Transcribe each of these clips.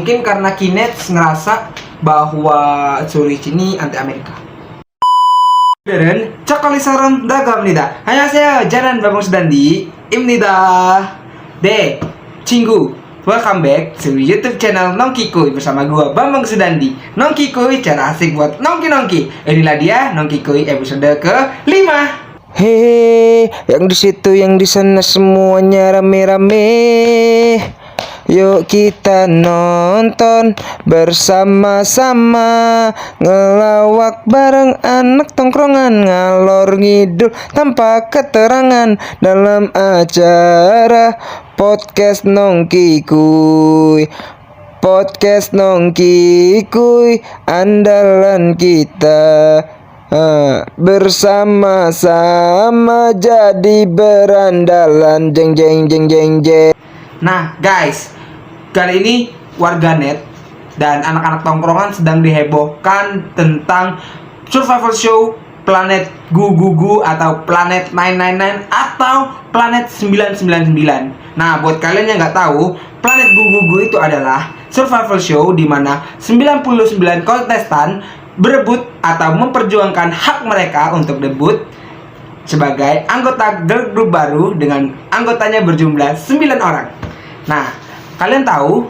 Mungkin karena Kinets ngerasa bahwa Zurich ini anti Amerika. 오늘은 초콜릿처럼 다가옵니다. 안녕하세요. 저는 Bambang Sudandi 입니다. 네, 친구, welcome back to YouTube channel Nongkikuy bersama gua Bambang Sudandi. Nongkikuy, cara asik buat nongki-nongki. Inilah dia Nongkikuy episode ke-5. Hehe, yang di situ, yang di sana semuanya rame-rame. Yuk kita nonton bersama-sama, ngelawak bareng anak tongkrongan, ngalor ngidul tanpa keterangan dalam acara podcast Nongkikuy. Podcast Nongkikuy, andalan kita. Bersama-sama jadi berandalan, jeng jeng jeng jeng jeng. Nah guys, kali ini warganet dan anak-anak tongkrongan sedang dihebohkan tentang survival show Planet Gugugu atau Planet 999 atau Planet 999. Nah, buat kalian yang nggak tahu, Planet Gugugu itu adalah survival show di mana 99 kontestan berebut atau memperjuangkan hak mereka untuk debut sebagai anggota girl group baru dengan anggotanya berjumlah 9 orang. Nah, kalian tahu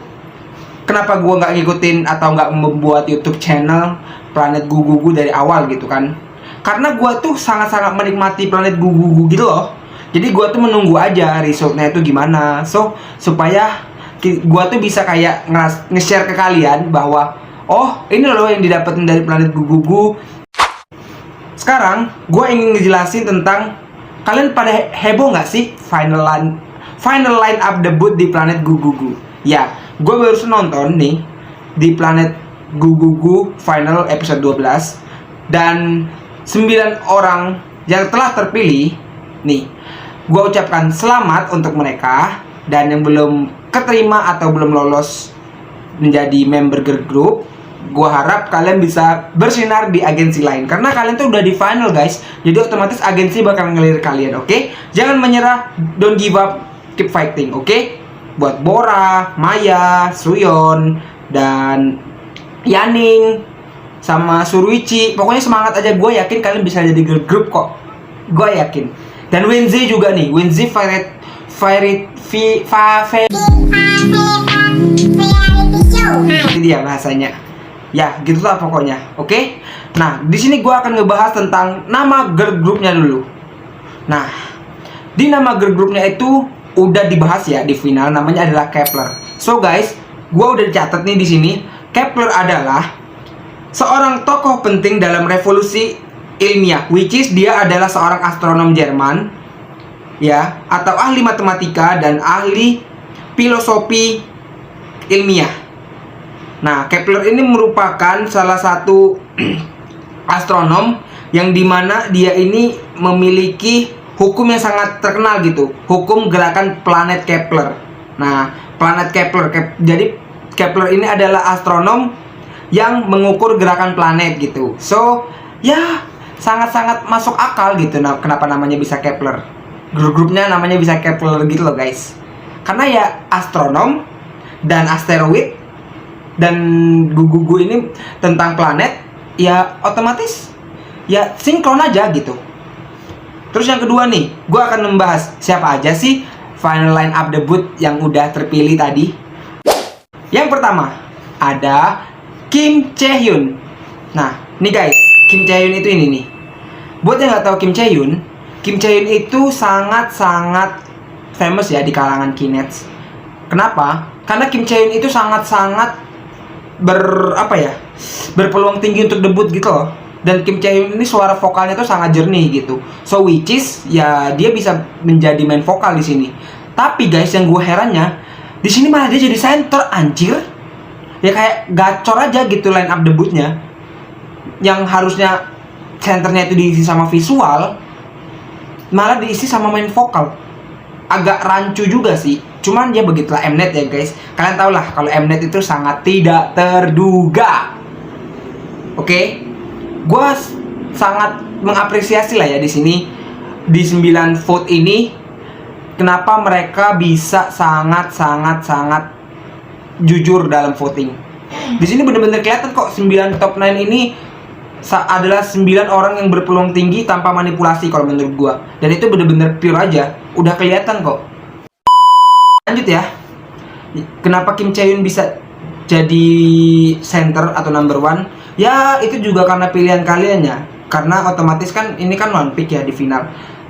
kenapa gua nggak ngikutin atau nggak membuat YouTube channel Planet Gugugu dari awal gitu kan? Karena gua tuh sangat-sangat menikmati Planet Gugugu gitu loh. Jadi gua tuh menunggu aja resultnya itu gimana. Supaya gua tuh bisa kayak nge-share ke kalian bahwa oh, ini loh yang didapetin dari Planet Gugugu. Sekarang, gue ingin ngejelasin tentang kalian pada heboh nggak sih final line up debut di Planet Gugugu? Ya, gue baru nonton nih di Planet Gugugu final episode 12 dan 9 orang yang telah terpilih nih. Gue ucapkan selamat untuk mereka, dan yang belum keterima atau belum lolos menjadi member girl group, gua harap kalian bisa bersinar di agensi lain karena kalian tuh udah di final guys. Jadi otomatis agensi bakal ngelirik kalian, oke? Jangan menyerah, don't give up, keep fighting, oke? Buat Bora, Maya, Suyon, dan Yaning sama Suruichi, pokoknya semangat aja. Gue yakin kalian bisa jadi girl group kok, gue yakin. Dan Wenzi juga nih, Wenzi ini dia bahasanya. Ya, gitulah pokoknya. Oke? Nah, di sini gua akan ngebahas tentang nama girl groupnya dulu. Nah, di nama girl groupnya itu udah dibahas ya di final, namanya adalah Kepler. So guys, gua udah dicatat nih di sini. Kepler adalah seorang tokoh penting dalam revolusi ilmiah, which is dia adalah seorang astronom Jerman, ya, atau ahli matematika dan ahli filosofi ilmiah. Nah, Kepler ini merupakan salah satu astronom yang dimana dia ini memiliki hukum yang sangat terkenal gitu, hukum gerakan planet Kepler. Nah, planet Kepler, jadi Kepler ini adalah astronom yang mengukur gerakan planet gitu. So, ya sangat-sangat masuk akal gitu. Nah, kenapa namanya bisa Kepler? Grupnya namanya bisa Kepler gitu loh guys. Karena ya astronom dan asteroid dan Gugugu ini tentang planet, ya otomatis ya sinkron aja gitu. Terus yang kedua nih, gue akan membahas siapa aja sih final line up debut yang udah terpilih tadi. Yang pertama ada Kim Chae-hyun. Nah, nih guys, Kim Chae-hyun itu ini nih. Buat yang nggak tahu Kim Chae-hyun itu sangat-sangat famous ya di kalangan Kinets. Kenapa? Karena Kim Chae-hyun itu sangat-sangat berpeluang tinggi untuk debut gitu loh. Dan Kim Chae-hyun ini suara vokalnya tuh sangat jernih gitu. So which is ya dia bisa menjadi main vokal di sini. Tapi guys, yang gue herannya di sini malah dia jadi center, anjir. Ya kayak gacor aja gitu line up debutnya. Yang harusnya centernya itu diisi sama visual, malah diisi sama main vokal. Agak rancu juga sih. Cuman ya begitulah Mnet ya guys. Kalian tau lah kalau Mnet itu sangat tidak terduga. Oke? Gue sangat mengapresiasi lah ya di sini di 9 vote ini. Kenapa mereka bisa sangat jujur dalam voting. Di sini bener-bener kelihatan kok 9 top 9 ini adalah 9 orang yang berpeluang tinggi tanpa manipulasi kalau menurut gua. Dan itu bener-bener pure aja, udah kelihatan kok. Lanjut ya. Kenapa Kim Chae-yoon bisa jadi center atau number one? Ya itu juga karena pilihan kalian ya. Karena otomatis kan ini kan one pick ya di final.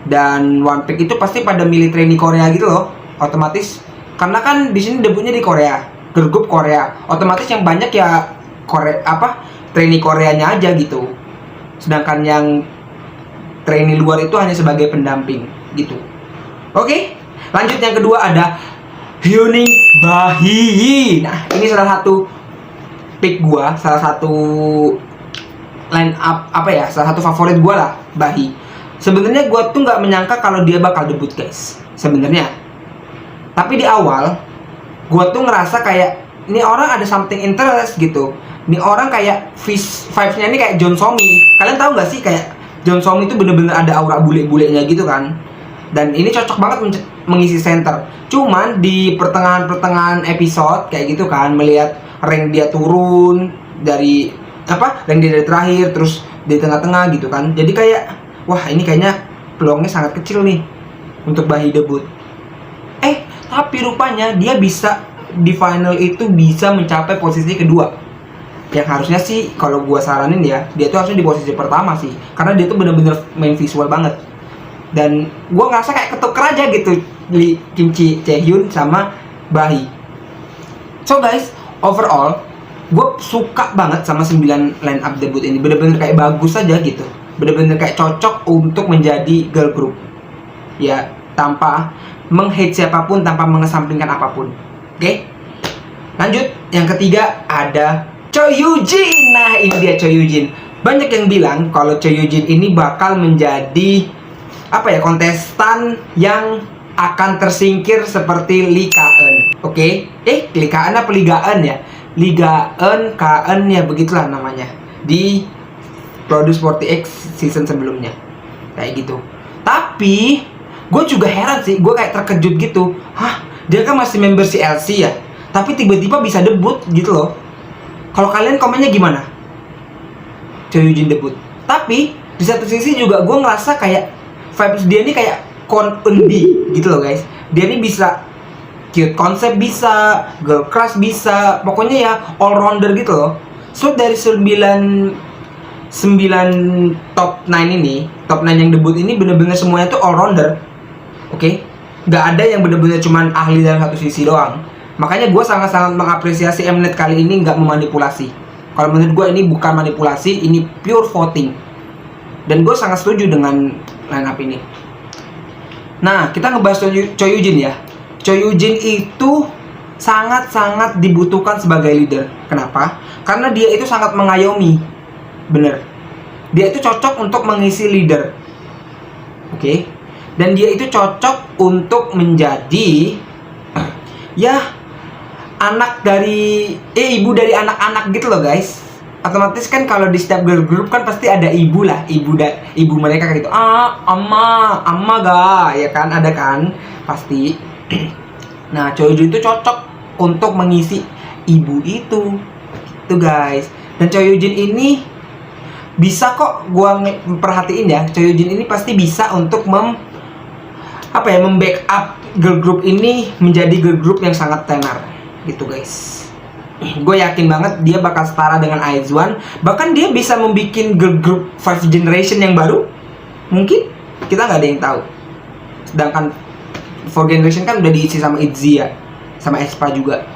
Dan one pick itu pasti pada milih trainee Korea gitu loh. Otomatis karena kan di sini debutnya di Korea, girl group Korea. Otomatis yang banyak ya trainee Koreanya aja gitu. Sedangkan yang trainee luar itu hanya sebagai pendamping gitu. Oke, lanjut yang kedua ada Hyuning Bahi. Nah, ini salah satu pick gua, salah satu line up salah satu favorit gua lah, Bahi. Sebenarnya gua tuh nggak menyangka kalau dia bakal debut, guys. Sebenarnya. Tapi di awal gua tuh ngerasa kayak ini orang ada something interest gitu. Ini orang kayak vibes-nya ini kayak John Somi. Kalian tahu nggak sih kayak John Somi itu bener-bener ada aura bule-bulenya gitu kan. Dan ini cocok banget mengisi center. Cuman di pertengahan episode kayak gitu kan, melihat rank dia turun dari rank dia dari terakhir terus di tengah-tengah gitu kan. Jadi kayak wah ini kayaknya peluangnya sangat kecil nih untuk Bahi debut. Tapi rupanya dia bisa di final itu bisa mencapai posisi kedua. Yang harusnya sih kalau gua saranin ya, dia tuh harusnya di posisi pertama sih. Karena dia tuh bener-bener main visual banget. Dan gua ngerasa kayak ketuker aja gitu di Kim Chae-yoon sama Bahi. So guys, overall gue suka banget sama 9 line up debut ini. Bener-bener kayak bagus aja gitu. Bener-bener kayak cocok untuk menjadi girl group. Ya, tanpa meng-hate siapapun, tanpa mengesampingkan apapun. Oke? Lanjut, yang ketiga ada Choi Yoo-jin. Nah, ini dia Choi Yoo-jin. Banyak yang bilang kalau Choi Yoo-jin ini bakal menjadi kontestan yang akan tersingkir seperti Lee Ka-eun. Oke? Lee Ka-eun apa Liga-eun ya? Liga-eun, Ka-eun ya begitulah namanya. Di Produce 40X season sebelumnya. Kayak gitu. Tapi gue juga heran sih, gue kayak terkejut gitu. Dia kan masih member CLC ya, tapi tiba-tiba bisa debut gitu loh. Kalau kalian komennya gimana? Choi Yoo-jin debut. Tapi di satu sisi juga gue ngerasa kayak vibes dia ini kayak Kwon Eun-bi gitu loh guys. Dia ini bisa cute konsep, bisa girl crush, bisa pokoknya ya all rounder gitu loh. So dari 9 top 9 ini, top 9 yang debut ini bener-bener semuanya tuh all rounder. Oke? Gak ada yang bener-bener cuman ahli dalam satu sisi doang. Makanya gue sangat-sangat mengapresiasi Mnet kali ini gak memanipulasi. Kalau menurut gue ini bukan manipulasi, ini pure voting. Dan gue sangat setuju dengan line up ini. Nah, kita ngebahas Choi Yoo-jin ya. Choi Yoo-jin itu sangat-sangat dibutuhkan sebagai leader. Kenapa? Karena dia itu sangat mengayomi. Bener. Dia itu cocok untuk mengisi leader. Oke? Dan dia itu cocok untuk menjadi anak dari ibu dari anak-anak gitu loh guys. Otomatis kan kalau di setiap girl group kan pasti ada ibu lah, ibu mereka kayak gitu. Amma ga, ya kan, ada kan pasti. Nah, Choi Yoo-jin itu cocok untuk mengisi ibu itu guys. Dan Choi Yoo-jin ini bisa kok, gua perhatiin ya, Choi Yoo-jin ini pasti bisa untuk membackup girl group ini menjadi girl group yang sangat tenar gitu guys. Gue yakin banget dia bakal setara dengan IZ*ONE. Bahkan dia bisa membuat girl group 5 generation yang baru. Mungkin kita nggak ada yang tahu. Sedangkan 4 generation kan udah diisi sama ITZY ya, sama aespa juga.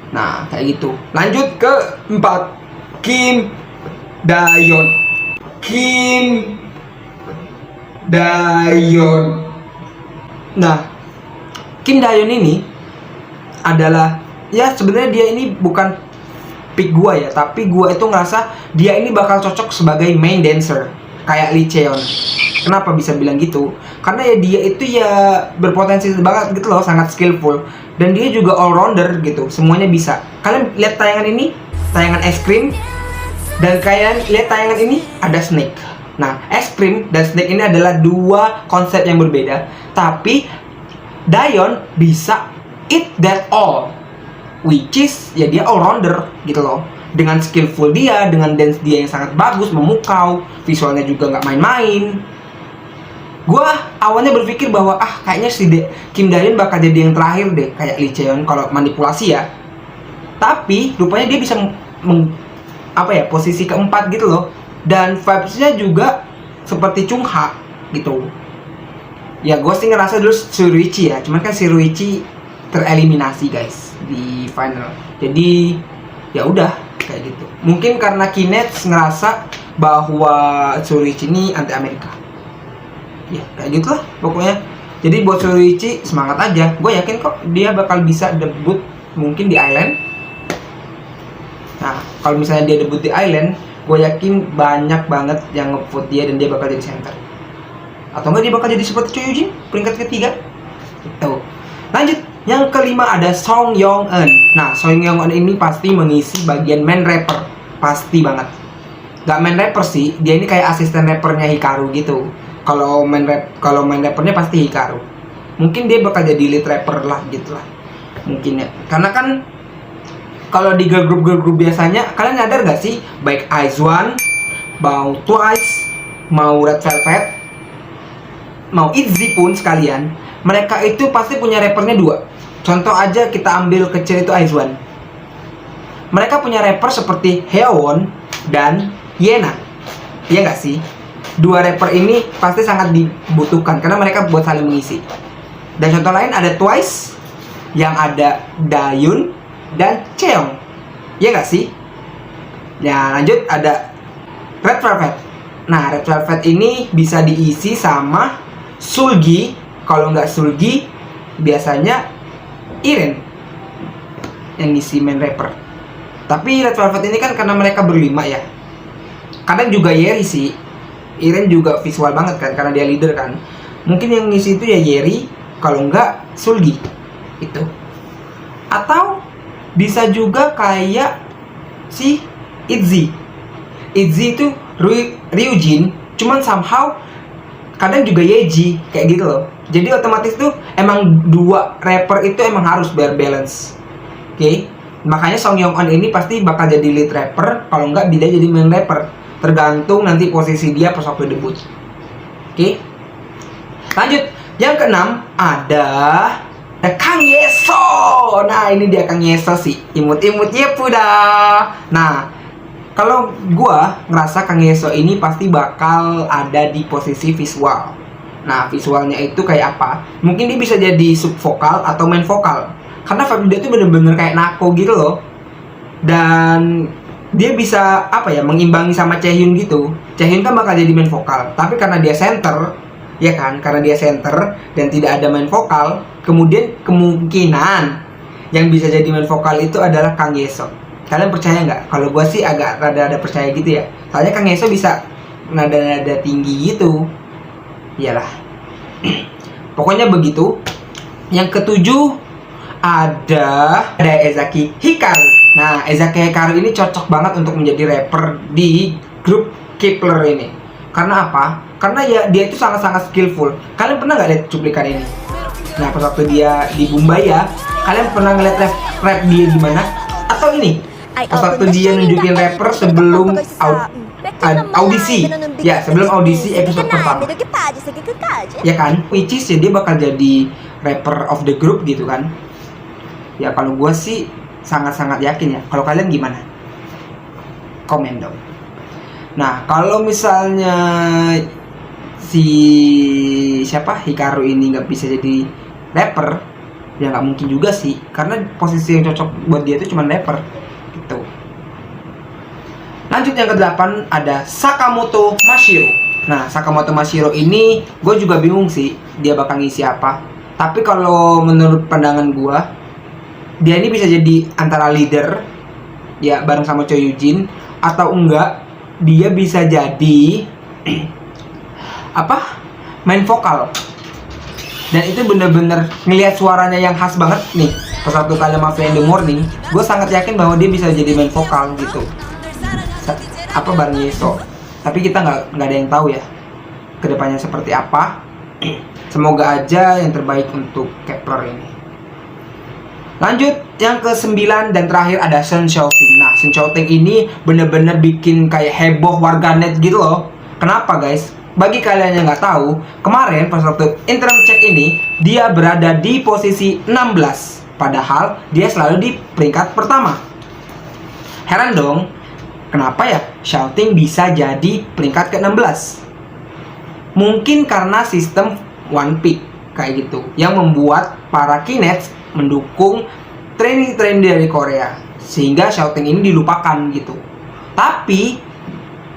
Nah kayak gitu. Lanjut ke 4, Kim Dayon. Nah, Kim Dayon ini adalah, ya sebenarnya dia ini bukan pick gua ya, tapi gua itu ngerasa dia ini bakal cocok sebagai main dancer kayak Lee Cheon. Kenapa bisa bilang gitu? Karena ya dia itu ya berpotensi banget gitu loh, sangat skillful. Dan dia juga all rounder gitu, semuanya bisa. Kalian lihat tayangan ini, tayangan es krim, dan kalian lihat tayangan ini ada Snake. Nah, es krim dan Snake ini adalah dua konsep yang berbeda, tapi Dayon bisa eat that all. which is ya dia all rounder gitu loh. Dengan skillful dia, dengan dance dia yang sangat bagus, memukau, visualnya juga nggak main-main. Gua awalnya berpikir bahwa kayaknya si Kim Dahyun bakal jadi yang terakhir deh, kayak Lee Chaeyeon kalau manipulasi ya. Tapi rupanya dia bisa posisi keempat gitu loh. Dan vibes-nya juga seperti Chung Ha gitu. Ya gue sih ngerasa dulu Shuichi ya, cuman kan si Shuichi tereliminasi guys di final. Jadi ya udah kayak gitu. Mungkin karena Kinets ngerasa bahwa Shuichi ini anti Amerika. Ya kayak gitulah pokoknya. Jadi buat Shuichi semangat aja. Gue yakin kok dia bakal bisa debut mungkin di Island. Nah kalau misalnya dia debut di Island, gue yakin banyak banget yang nge-vote dia dan dia bakal jadi center. Atau enggak dia bakal jadi seperti Choi Yujin peringkat ketiga. Gitu. Lanjut, yang kelima ada Song Yong Eun. Nah, Song Yong Eun ini pasti mengisi bagian main rapper, pasti banget. Gak main rapper sih, dia ini kayak asisten rappernya Hikaru gitu. Kalau main rappernya pasti Hikaru. Mungkin dia bakal jadi lead rapper lah gitu lah. Mungkin ya. Karena kan kalau di girl group biasanya kalian nyadar gak sih, baik IZ*ONE, mau Twice, mau Red Velvet, mau ITZY pun sekalian, mereka itu pasti punya rappernya dua. Contoh aja kita ambil kecil itu IZ*ONE. Mereka punya rapper seperti Haewon dan Yena. Iya nggak sih? Dua rapper ini pasti sangat dibutuhkan karena mereka buat saling mengisi. Dan contoh lain ada Twice, yang ada Dahyun dan Cheong. Iya nggak sih? Ya lanjut ada Red Velvet. Nah Red Velvet ini bisa diisi sama Sulgi. Kalau nggak Sulgi, biasanya Iren yang ngisi main rapper. Tapi Red Velvet ini kan karena mereka berlima ya. Kadang juga Yeri sih. Iren juga visual banget kan karena dia leader kan. Mungkin yang ngisi itu ya Yeri, kalau nggak Sulgi. Itu. Atau bisa juga kayak si ITZY. ITZY itu Ryujin, cuman somehow kadang juga Yeji kayak gitu loh. Jadi otomatis tuh emang dua rapper itu emang harus biar balance. Oke. Makanya Song Yong Eun ini pasti bakal jadi lead rapper, kalau enggak dia jadi main rapper. Tergantung nanti posisi dia pas waktu debut. Oke. Lanjut, yang keenam ada Kang Yeso. Nah, ini dia Kang Yeso sih. Imut-imut Yepuda. Nah, kalau gua ngerasa Kang Yeso ini pasti bakal ada di posisi visual. Nah, visualnya itu kayak apa? Mungkin dia bisa jadi sub vokal atau main vokal. Karena vibe dia tuh bener-bener kayak Nako gitu loh. Dan dia bisa mengimbangi sama Chaehyun gitu. Chaehyun kan bakal jadi main vokal, tapi karena dia center, ya kan? Karena dia center dan tidak ada main vokal, kemudian kemungkinan yang bisa jadi main vokal itu adalah Kang Yeso. Kalian percaya nggak? Kalau gue sih agak rada percaya gitu ya. Soalnya Kang Yeso bisa nada-nada tinggi gitu. Iyalah. Pokoknya begitu. Yang ketujuh ada Ezaki Hikaru. Nah, Ezaki Hikaru ini cocok banget untuk menjadi rapper di grup Kepler ini. Karena apa? Karena ya dia itu sangat-sangat skillful. Kalian pernah nggak lihat cuplikan ini? Nah, pas waktu dia di Mumbai ya, kalian pernah ngeliat rap dia gimana? Atau ini? Pas waktu dia nunjukin rapper sebelum audisi. Ya, sebelum audisi episode pertama. Ya kan? Which is ya dia bakal jadi rapper of the group gitu kan. Ya kalau gue sih sangat-sangat yakin ya. Kalau kalian gimana? Komen dong. Nah, kalau misalnya si Hikaru ini nggak bisa jadi rapper, ya nggak mungkin juga sih. Karena posisi yang cocok buat dia itu cuma rapper gitu. Lanjut yang ke-8 ada Sakamoto Mashiro. Nah, Sakamoto Mashiro ini gue juga bingung sih dia bakal ngisi apa. Tapi kalau menurut pandangan gue, dia ini bisa jadi antara leader ya bareng sama Choi Yujin, atau enggak dia bisa jadi main vokal. Dan itu bener-bener ngelihat suaranya yang khas banget nih. Pas waktu kalian Mafia in the Morning, gue sangat yakin bahwa dia bisa jadi main vokal gitu. Bareng Yeso. Tapi kita nggak ada yang tahu ya kedepannya seperti apa. Semoga aja yang terbaik untuk Kepler ini. Lanjut yang ke-9 dan terakhir ada Sun Xiaoting. Nah, Sun Xiaoting ini bener-bener bikin kayak heboh warganet gitu loh. Kenapa guys? Bagi kalian yang nggak tahu, kemarin pas waktu interim check ini dia berada di posisi 16, padahal dia selalu di peringkat pertama. Heran dong, kenapa ya Xiaoting bisa jadi peringkat ke-16? Mungkin karena sistem One Pick kayak gitu yang membuat para Kinect mendukung training dari Korea, sehingga Xiaoting ini dilupakan gitu. Tapi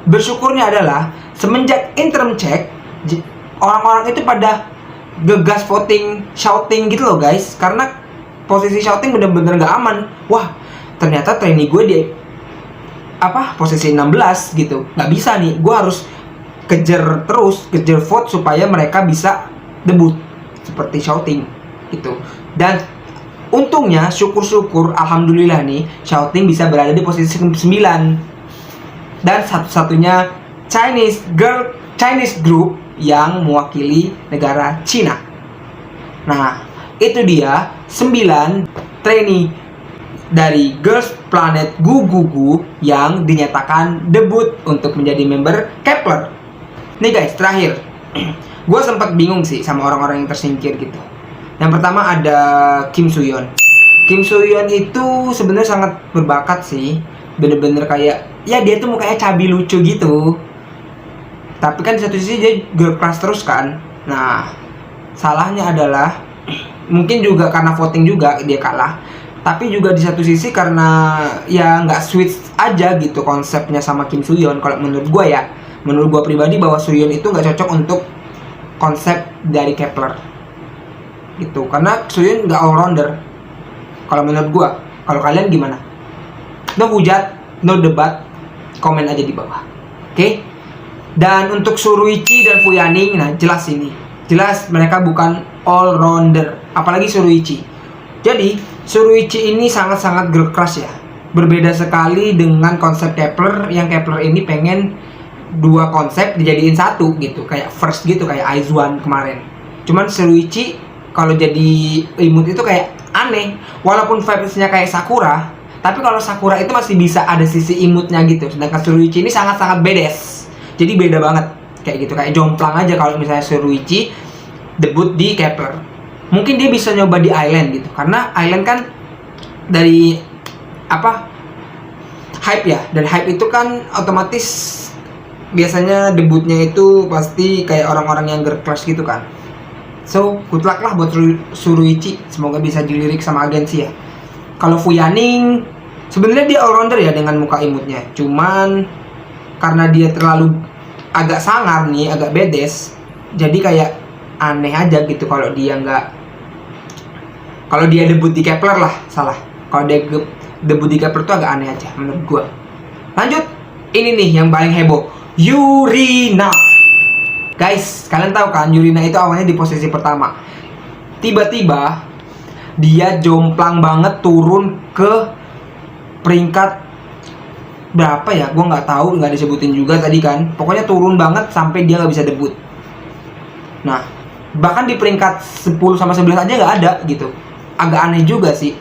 bersyukurnya adalah semenjak interim check, orang-orang itu pada gegas voting Xiaoting gitu loh guys, karena posisi Xiaoting bener-bener gak aman. Wah, ternyata trainee gue di posisi 16 gitu, nggak bisa nih, gue harus kejar vote supaya mereka bisa debut seperti Xiaoting gitu. Dan untungnya syukur-syukur alhamdulillah nih Xiaoting bisa berada di posisi 9 dan satu-satunya Chinese group yang mewakili negara Cina. Nah, itu dia 9 trainee dari Girls Planet Gugugu yang dinyatakan debut untuk menjadi member Kep1er. Nih guys, terakhir gue sempat bingung sih sama orang-orang yang tersingkir gitu. Yang pertama ada Kim Soo-yeon. Kim Soo-yeon itu sebenarnya sangat berbakat sih, bener-bener kayak ya dia tuh mukanya cabi lucu gitu. Tapi kan di satu sisi dia girl crush terus kan. Nah, salahnya adalah mungkin juga karena voting juga dia kalah. Tapi juga di satu sisi karena ya nggak switch aja gitu konsepnya sama Kim Soo-yeon. Kalau menurut gue ya, menurut gue pribadi bahwa Soo-yeon itu nggak cocok untuk konsep dari Kep1er gitu, karena Soo-yeon nggak all rounder kalau menurut gua. Kalau kalian gimana? No hujat, no debat, komen aja di bawah. Oke? Dan untuk Suruichi dan Fuyaning, nah jelas mereka bukan all rounder, apalagi Suruichi. Jadi Suruichi ini sangat-sangat girl crush ya, berbeda sekali dengan konsep Kep1er, yang Kep1er ini pengen dua konsep dijadiin satu gitu, kayak first gitu, kayak Aizuan kemarin. Cuman Suruichi kalau jadi imut itu kayak aneh, walaupun vibes-nya kayak Sakura, tapi kalau Sakura itu masih bisa ada sisi imutnya gitu, sedangkan Suruichi ini sangat-sangat badass. Jadi beda banget kayak gitu, kayak jomplang aja kalau misalnya Suruichi debut di Kep1er. Mungkin dia bisa nyoba di Island gitu, karena Island kan dari hype ya, dan hype itu kan otomatis biasanya debutnya itu pasti kayak orang-orang yang girl crush gitu kan. So, good luck lah buat Suruichi. Semoga bisa dilirik sama agensi ya. Kalau Fuyaning, sebenarnya dia all rounder ya dengan muka imutnya. Cuman karena dia terlalu agak sangar nih, agak bedes, jadi kayak aneh aja gitu kalau dia debut di Kep1er lah, salah. Kalau dia debut di Kep1er tuh agak aneh aja menurut gua. Lanjut, ini nih yang paling heboh, Yurina. Guys, kalian tahu kan Yurina itu awalnya di posisi pertama. Tiba-tiba dia jomplang banget turun ke peringkat berapa ya? Gue nggak tahu, nggak disebutin juga tadi kan. Pokoknya turun banget sampai dia nggak bisa debut. Nah, bahkan di peringkat 10 sama 11 aja nggak ada gitu. Agak aneh juga sih.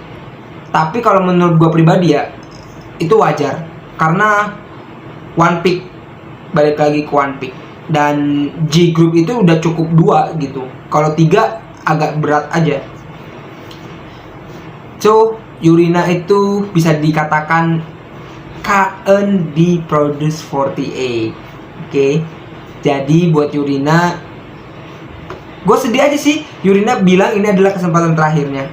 Tapi kalau menurut gue pribadi ya, itu wajar. Karena One Pick, balik lagi ke One Pick. Dan G Group itu udah cukup 2 gitu. Kalau 3 agak berat aja. So, Yurina itu bisa dikatakan KND Produce 48. Oke. Jadi buat Yurina, gue sedih aja sih. Yurina bilang ini adalah kesempatan terakhirnya.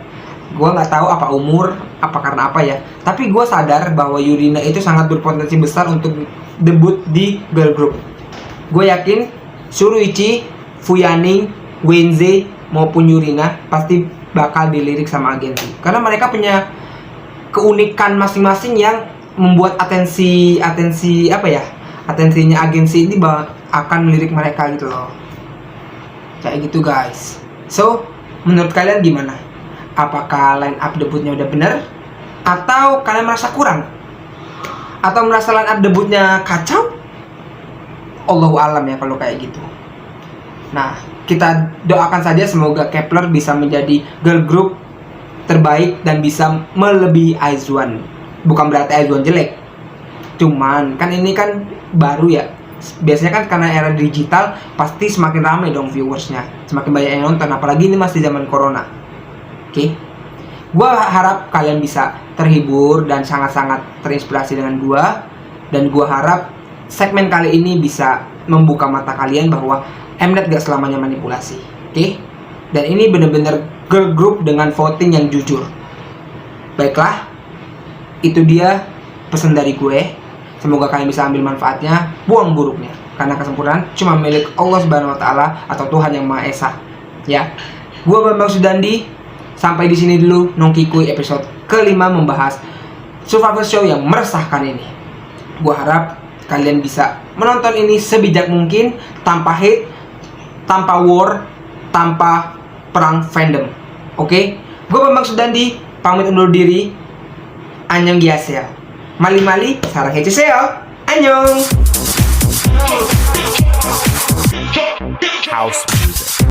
Gue nggak tahu apa umur, apa karena apa ya. Tapi gue sadar bahwa Yurina itu sangat berpotensi besar untuk debut di girl group. Gue yakin Suruichi, Fuyaning, Wenze maupun Yurina pasti bakal dilirik sama agensi. Karena mereka punya keunikan masing-masing yang membuat atensinya agensi ini akan melirik mereka gitu loh. Kayak gitu guys. So, menurut kalian gimana? Apakah line up debutnya udah bener? Atau kalian merasa kurang? Atau merasa line up debutnya kacau? Allahu alam ya kalau kayak gitu. Nah, kita doakan saja semoga Kep1er bisa menjadi girl group terbaik dan bisa melebihi Aizwan. Bukan berarti Aizwan jelek, cuman kan ini kan baru ya. Biasanya kan karena era digital pasti semakin ramai dong viewersnya, semakin banyak yang nonton, apalagi ini masih zaman corona. Oke, gua harap kalian bisa terhibur dan sangat-sangat terinspirasi dengan gua, dan gua harap segmen kali ini bisa membuka mata kalian bahwa Mnet gak selamanya manipulasi. Oke, dan ini bener-bener girl group dengan voting yang jujur. Baiklah, itu dia pesan dari gue. Semoga kalian bisa ambil manfaatnya, buang buruknya. Karena kesempurnaan cuma milik Allah Subhanahu wa taala atau Tuhan yang Maha Esa. Ya. Gua Bambang Sudandi. Sampai di sini dulu Nongkikuy episode kelima membahas survival show yang meresahkan ini. Gua harap kalian bisa menonton ini sebijak mungkin, tanpa hate, tanpa war, tanpa perang fandom. Oke? Gua Bambang Sudandi pamit undur diri. Annyeonghaseyo. Mali-mali, sarang hecheseyo. Annyeong. House music.